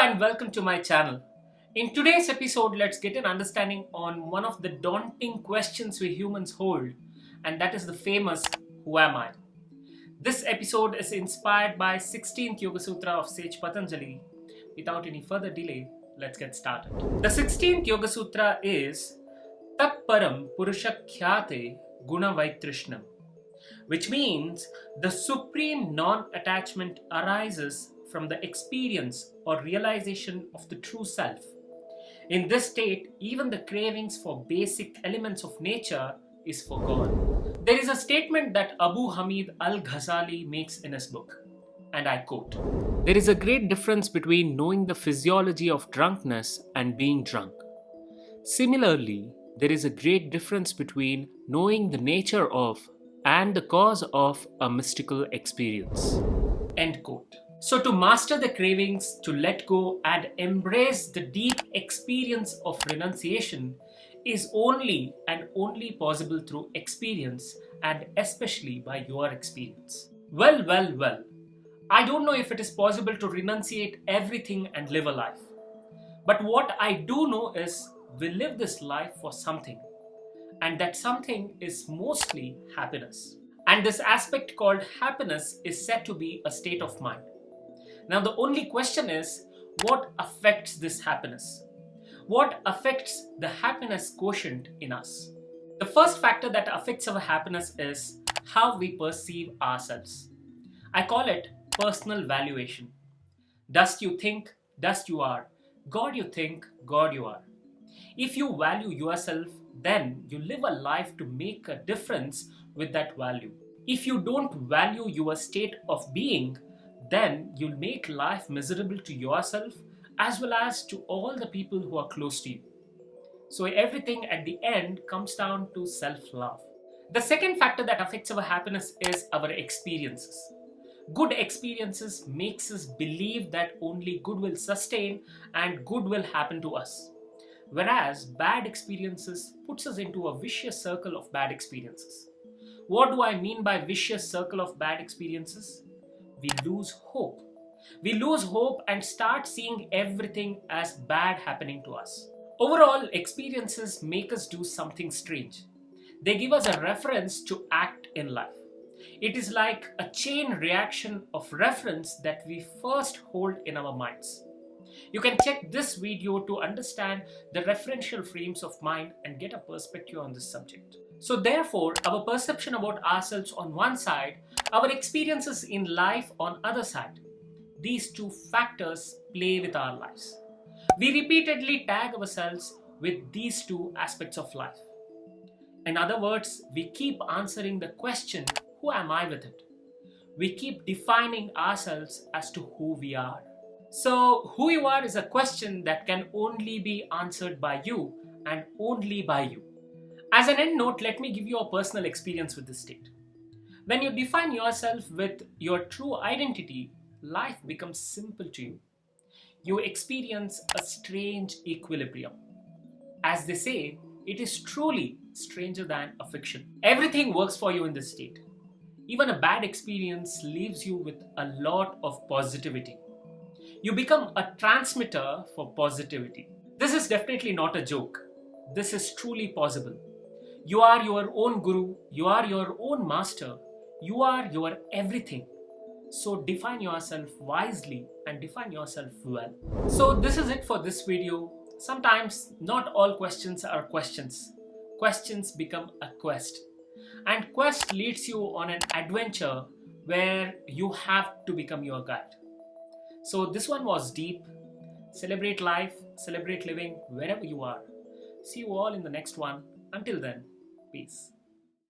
and welcome to my channel. In today's episode, let's get an understanding on one of the daunting questions we humans hold, and that is the famous Who am I? This episode is inspired by 16th Yoga Sutra of sage Patanjali. Without any further delay, let's get started. The 16th Yoga Sutra is Tat Param Purusha Khyate Guna Vaitrishnam, which means the supreme non-attachment arises from the experience or realization of the true self. In this state, even the cravings for basic elements of nature is forgone. There is a statement that Abu Hamid al-Ghazali makes in his book, and I quote, "There is a great difference between knowing the physiology of drunkenness and being drunk. Similarly, there is a great difference between knowing the nature of and the cause of a mystical experience." End quote. So to master the cravings, to let go and embrace the deep experience of renunciation is only and only possible through experience, and especially by your experience. Well. I don't know if it is possible to renunciate everything and live a life. But what I do know is we live this life for something. And that something is mostly happiness. And this aspect called happiness is said to be a state of mind. Now the only question is, what affects this happiness? What affects the happiness quotient in us? The first factor that affects our happiness is how we perceive ourselves. I call it personal valuation. Dust you think, dust you are. God you think, God you are. If you value yourself, then you live a life to make a difference with that value. If you don't value your state of being, then you'll make life miserable to yourself as well as to all the people who are close to you. So everything at the end comes down to self-love. The second factor that affects our happiness is our experiences. Good experiences makes us believe that only good will sustain and good will happen to us. Whereas bad experiences puts us into a vicious circle of bad experiences. What do I mean by vicious circle of bad experiences? We lose hope. We lose hope and start seeing everything as bad happening to us. Overall, experiences make us do something strange. They give us a reference to act in life. It is like a chain reaction of reference that we first hold in our minds. You can check this video to understand the referential frames of mind and get a perspective on this subject. So therefore, our perception about ourselves on one side, our experiences in life on other side. These two factors play with our lives. We repeatedly tag ourselves with these two aspects of life. In other words, we keep answering the question, who am I with it? We keep defining ourselves as to who we are. So, who you are is a question that can only be answered by you and only by you. As an end note, let me give you a personal experience with this state. When you define yourself with your true identity, life becomes simple to you. You experience a strange equilibrium. As they say, it is truly stranger than a fiction. Everything works for you in this state. Even a bad experience leaves you with a lot of positivity. You become a transmitter for positivity. This is definitely not a joke. This is truly possible. You are your own guru. You are your own master. You are your everything. So define yourself wisely and define yourself well. So this is it for this video. Sometimes not all questions are questions. Questions become a quest. And quest leads you on an adventure where you have to become your guide. So this one was deep. Celebrate life, celebrate living wherever you are. See you all in the next one. Until then, peace.